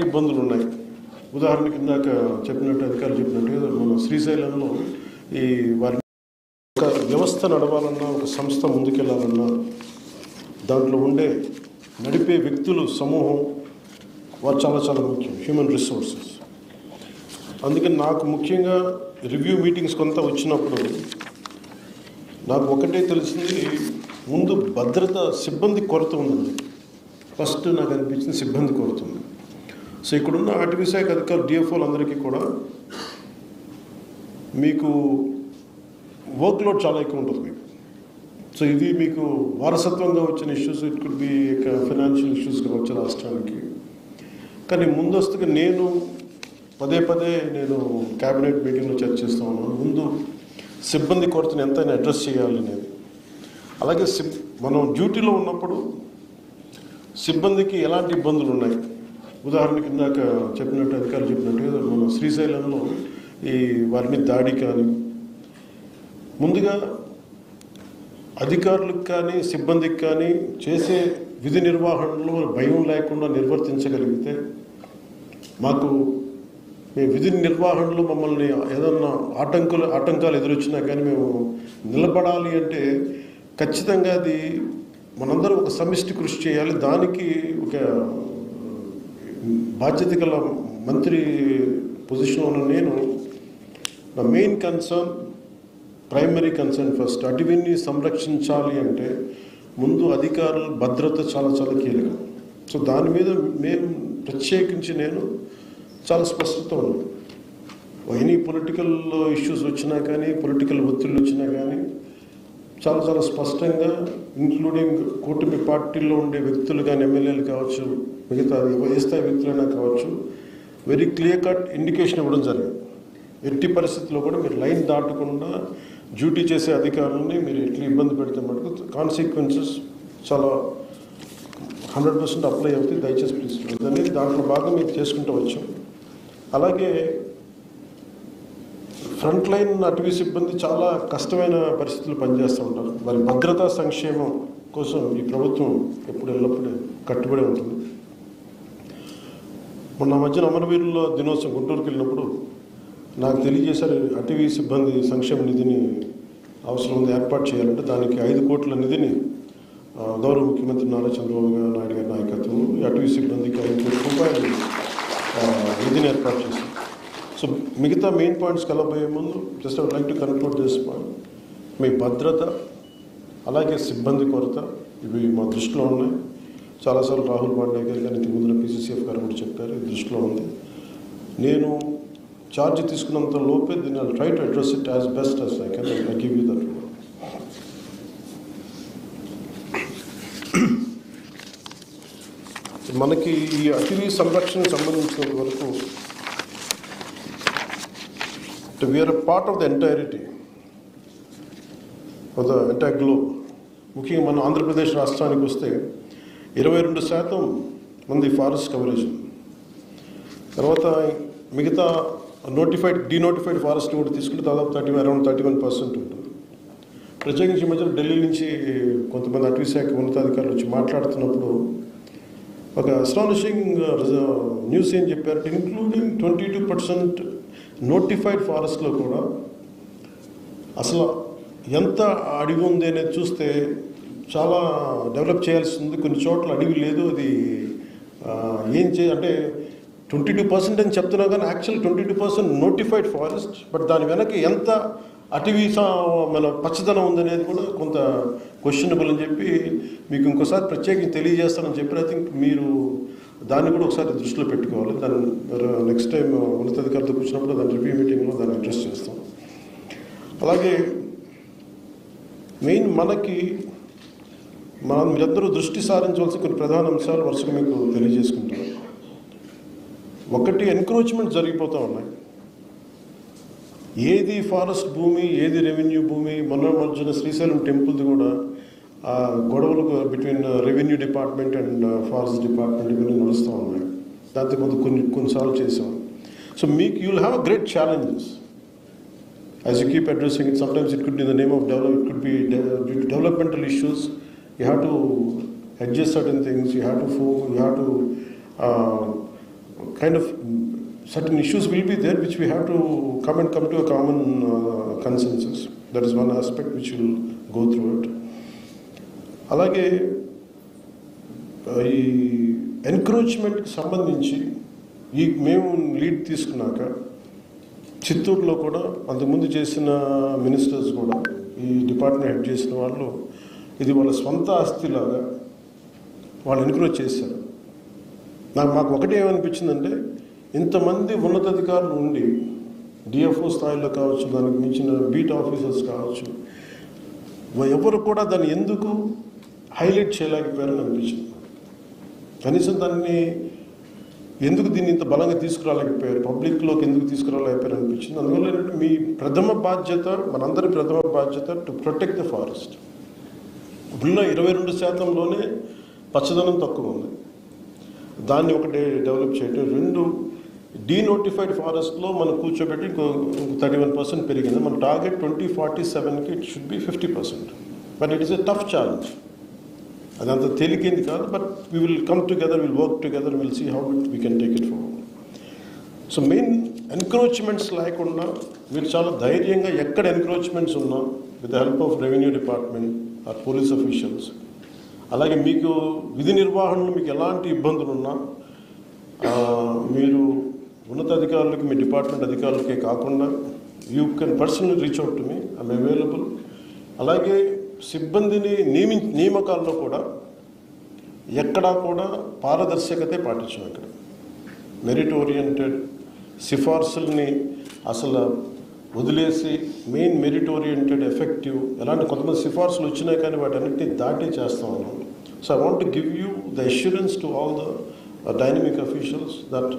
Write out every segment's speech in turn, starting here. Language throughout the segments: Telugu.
ఇబ్బందులు ఉన్నాయి. ఉదాహరణకి ఇందాక చెప్పినట్టు అధికారులు చెప్పినట్టుగా మన శ్రీశైలంలో ఈ వారి ఒక వ్యవస్థ నడవాలన్నా, ఒక సంస్థ ముందుకెళ్ళాలన్నా దాంట్లో ఉండే నడిపే వ్యక్తులు సమూహం వారు చాలా చాలా ముఖ్యం, హ్యూమన్ రిసోర్సెస్. అందుకని నాకు ముఖ్యంగా రివ్యూ మీటింగ్స్ కొంత వచ్చినప్పుడు నాకు ఒకటే తెలిసింది, ముందు భద్రత సిబ్బంది కొరత ఉందండి. ఫస్ట్ నాకు అనిపించింది సిబ్బంది కొరత ఉంది. సో ఇక్కడున్న అటవీ శాఖ అధికారులు డిఎఫ్ఓలు అందరికీ కూడా మీకు వర్క్ లోడ్ చాలా ఎక్కువ ఉంటుంది మీకు. సో ఇది మీకు వారసత్వంగా వచ్చిన issues, it could be financial issues కావచ్చు రాష్ట్రానికి. కానీ ముందస్తుగా నేను పదే నేను క్యాబినెట్ మీటింగ్లో చర్చిస్తూ ఉన్నాను, ముందు సిబ్బంది కొరతను ఎంతైనా అడ్రస్ చేయాలి అనేది. అలాగే మనం డ్యూటీలో ఉన్నప్పుడు సిబ్బందికి ఎలాంటి ఇబ్బందులు ఉన్నాయి. ఉదాహరణకి ఇందాక చెప్పినట్టు అధికారులు చెప్పినట్టుగా మన శ్రీశైలంలో ఈ వారి మీద దాడి కానీ, ముందుగా అధికారులకు కానీ సిబ్బందికి కానీ చేసే విధి నిర్వహణలో భయం లేకుండా నిర్వర్తించగలిగితే, మాకు మేము విధి నిర్వహణలో మమ్మల్ని ఏదన్నా ఆటంకాలు ఎదురొచ్చినా కానీ మేము నిలబడాలి అంటే ఖచ్చితంగా అది మనందరం ఒక సమిష్టి కృషి చేయాలి. దానికి ఒక బాధ్యత గల మంత్రి పొజిషన్లో ఉన్న నేను, నా main concern, primary concern first అటవీని సంరక్షించాలి అంటే ముందు అధికారుల భద్రత చాలా చాలా కీలకం. సో దాని మీద మేము ప్రత్యేకించి నేను చాలా స్పష్టత ఉంది. ఎనీ పొలిటికల్ ఇష్యూస్ వచ్చినా కానీ, పొలిటికల్ ఒత్తిళ్ళు వచ్చినా కానీ చాలా చాలా స్పష్టంగా, ఇంక్లూడింగ్ కూటమి పార్టీల్లో ఉండే వ్యక్తులు కానీ, ఎమ్మెల్యేలు కావచ్చు, మిగతా ఏ స్థాయి వ్యక్తులైనా కావచ్చు, వెరీ క్లియర్ కట్ ఇండికేషన్ ఇవ్వడం జరిగింది. ఎట్టి పరిస్థితుల్లో కూడా మీరు లైన్ దాటకుండా డ్యూటీ చేసే అధికారులని మీరు ఎట్లా ఇబ్బంది పెడితే మటుకు కాన్సిక్వెన్సెస్ చాలా 100% అప్లై అవుతాయి. దయచేసి ప్లీజ్ అనేది దాంట్లో భాగం మీరు చేసుకుంటూ వచ్చాం. అలాగే ఫ్రంట్ లైన్ అటవీ సిబ్బంది చాలా కష్టమైన పరిస్థితులు పనిచేస్తూ ఉంటారు. వారి భద్రతా సంక్షేమం కోసం ఈ ప్రభుత్వం ఎల్లప్పుడూ కట్టుబడి ఉంటుంది. మొన్న మధ్యన అమరవీరుల దినోత్సవం గుంటూరుకి వెళ్ళినప్పుడు నాకు తెలియజేశారు, అటవీ సిబ్బంది సంక్షేమ నిధిని అవసరం ఉంది, ఏర్పాటు చేయాలంటే దానికి 5 కోట్ల నిధిని గౌరవ ముఖ్యమంత్రి నారా చంద్రబాబు నాయుడు గారి నాయకత్వం అటవీ సిబ్బందికి 5 కోట్ల రూపాయలు నిధిని ఏర్పాటు చేశారు. సో మిగతా మెయిన్ పాయింట్స్కి వెళ్ళబోయే ముందు just I would like to conclude this point. మీ భద్రత అలాగే సిబ్బంది కొరత ఇవి మా దృష్టిలో ఉన్నాయి. చాలాసార్లు రాహుల్ పాండే గారు కానీ ఇంతకు ముందు పీసీసీఎఫ్ గారు కూడా చెప్పారు, ఇది దృష్టిలో ఉంది. నేను ఛార్జ్ తీసుకున్నంత లోపే దీన్ని I try to address it as best as I can. I give you that. మనకి ఈ అటవీ సంరక్షణకు సంబంధించినంత వరకు we are a part of the entirety of the entire globe. ముఖ్యంగా మన ఆంధ్రప్రదేశ్ రాష్ట్రానికి వస్తే 22% మంది ఫారెస్ట్ కవరేజ్, తర్వాత మిగతా డీనోటిఫైడ్ ఫారెస్ట్ కూడా తీసుకుంటే దాదాపు అరౌండ్ 31% ఉంటుంది. ప్రత్యేకించి మధ్యలో ఢిల్లీ నుంచి కొంతమంది అటవీ శాఖ ఉన్నతాధికారులు వచ్చి మాట్లాడుతున్నప్పుడు ఒక అస్టానిషింగ్ న్యూస్ ఏం చెప్పారంటే, ఇంక్లూడింగ్ 22% నోటిఫైడ్ ఫారెస్ట్లో కూడా అసలు ఎంత అడవి ఉంది అనేది చూస్తే చాలా డెవలప్ చేయాల్సి ఉంది. కొన్ని చోట్ల అడవి లేదు. అది అంటే 22% అని చెప్తున్నా కానీ యాక్చువల్ 22% నోటిఫైడ్ ఫారెస్ట్. బట్ దాని వెనక ఎంత అటవీ మన పచ్చదనం ఉందనేది కూడా కొంత క్వశ్చనబుల్ అని చెప్పి మీకు ఇంకోసారి ప్రత్యేకించి తెలియజేస్తానని చెప్పి ఐ థింక్ మీరు దాన్ని కూడా ఒకసారి దృష్టిలో పెట్టుకోవాలి. దాన్ని నెక్స్ట్ టైం ఉన్నతాధికారులతో కూర్చున్నప్పుడు దాని రివ్యూ మీటింగ్లో దాన్ని అడ్రస్ చేస్తాం. అలాగే మెయిన్ మీరందరూ దృష్టి సారించవలసిన కొన్ని ప్రధాన అంశాలు వరుసగా మీకు తెలియజేసుకుంటారు. ఒకటి, ఎన్క్రోచ్మెంట్ జరిగిపోతూ ఉన్నాయి. ఏది ఫారెస్ట్ భూమి, ఏది రెవెన్యూ భూమి. మధ్యన శ్రీశైలం టెంపుల్ది కూడా గొడవలు between revenue department and forest department ఇవన్నీ నడుస్తూ ఉన్నాయి. దాంతో కొన్నిసార్లు చేసాం. So you will have a great challenges as you keep addressing it. Sometimes it could be in the name of development, it could be due to developmental issues. You have to adjust certain things, you have to kind of certain issues will be there which we have to come to a common consensus. That is one aspect which will go through it. అలాగే ఈ ఎన్క్రోచ్మెంట్కి సంబంధించి మేము లీడ్ తీసుకున్నాక చిత్తూరులో కూడా అంతకుముందు చేసిన మినిస్టర్స్ కూడా ఈ డిపార్ట్మెంట్ హెడ్ చేసిన వాళ్ళు ఇది వాళ్ళ స్వంత ఆస్తిలాగా వాళ్ళు ఎన్క్రోచ్ చేశారు. మాకు ఒకటే ఏమనిపించిందంటే ఇంతమంది ఉన్నతాధికారులు ఉండి డిఎఫ్ఓ స్థాయిలో కావచ్చు, దానికి మించిన బీట్ ఆఫీసర్స్ కావచ్చు, ఎవరు కూడా దాన్ని ఎందుకు హైలైట్ చేయలేకపోయారని అనిపించింది. కనీసం దాన్ని ఎందుకు దీన్ని ఇంత బలంగా తీసుకురాలేకపోయారు, పబ్లిక్లోకి ఎందుకు తీసుకురాలేకపోయారు అనిపించింది. అందువల్ల మీ ప్రథమ బాధ్యత, మనందరి ప్రథమ బాధ్యత టు ప్రొటెక్ట్ ద ఫారెస్ట్. ఉన్న 22%లోనే పచ్చదనం తక్కువ ఉంది, దాన్ని ఒకటి డెవలప్ చేయడం. 2 డీనోటిఫైడ్ ఫారెస్ట్లో మనం కూర్చోబెట్టి ఇంకో 31% పెరిగింది. మన టార్గెట్ 2047కి it should be 50%. But it is a tough challenge. అదంత తేలికేంది కాదు. But we will come together, will work together, will see how we can take it forward. So main encroachments లేకుండా మీరు చాలా ధైర్యంగా ఎక్కడ ఎన్క్రోచ్మెంట్స్ ఉన్నా with the help of revenue department or police officials, అలాగే మీకు విధి నిర్వహణలో మీకు ఎలాంటి ఇబ్బందులు ఉన్నా మీరు ఉన్నతాధికారులకి, మీ డిపార్ట్మెంట్ అధికారులకే కాకుండా you can personally reach out to me, I'm available. అలాగే సిబ్బందిని నియామకాల్లో కూడా ఎక్కడా కూడా పారదర్శకతే పాటించాం. ఇక్కడ మెరిట్ ఓరియంటెడ్ సిఫార్సుల్ని అసలు వదిలేసి మెయిన్ మెరిట్ ఓరియంటెడ్ ఎఫెక్టివ్, ఎలాంటి కొంతమంది సిఫార్సులు వచ్చినాయి కానీ వాటన్నిటిని దాటి చేస్తూ ఉన్నాం. So I want to give you the assurance to all the dynamic officials that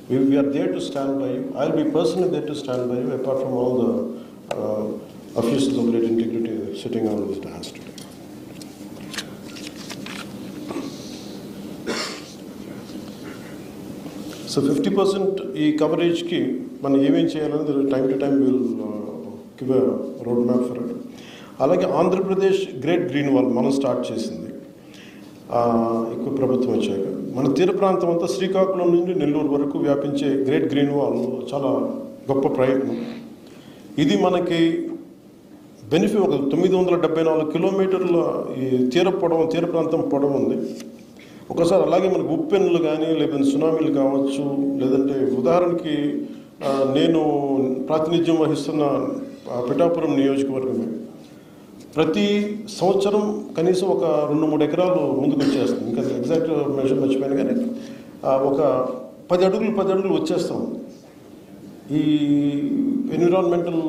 we are there to stand by you. I will be personally there to stand by you, apart from all the officials of great integrity sitting on this dais today. So 50% ఈ కవరేజ్కి మనం ఏమేం చేయాలనేది time to time will give a road map for it. అలాగే ఆంధ్రప్రదేశ్ గ్రేట్ గ్రీన్ వాల్ మనం స్టార్ట్ చేసింది ఎక్కువ ప్రభుత్వం వచ్చాక. మన తీర ప్రాంతం అంతా శ్రీకాకుళం నుండి నెల్లూరు వరకు వ్యాపించే గ్రేట్ గ్రీన్ వాల్ చాలా గొప్ప ప్రయత్నం. ఇది మనకి బెనిఫిట్. ఒక 974 కిలోమీటర్ల ఈ తీర ప్రాంతం పొడవు ఉంది. ఒకసారి అలాగే మనకు ఉప్పెన్నులు కానీ, లేదంటే సునామీలు కావచ్చు, లేదంటే ఉదాహరణకి నేను ప్రాతినిధ్యం వహిస్తున్న పిఠాపురం నియోజకవర్గమే ప్రతి సంవత్సరం కనీసం ఒక 2-3 ఎకరాలు ముందుకు వచ్చేస్తుంది. ఇంకా ఎగ్జాక్ట్ మెజర్ మర్చిపోయాను కానీ ఒక 10 అడుగులు వచ్చేస్తాం. ఈ ఎన్విరాన్మెంటల్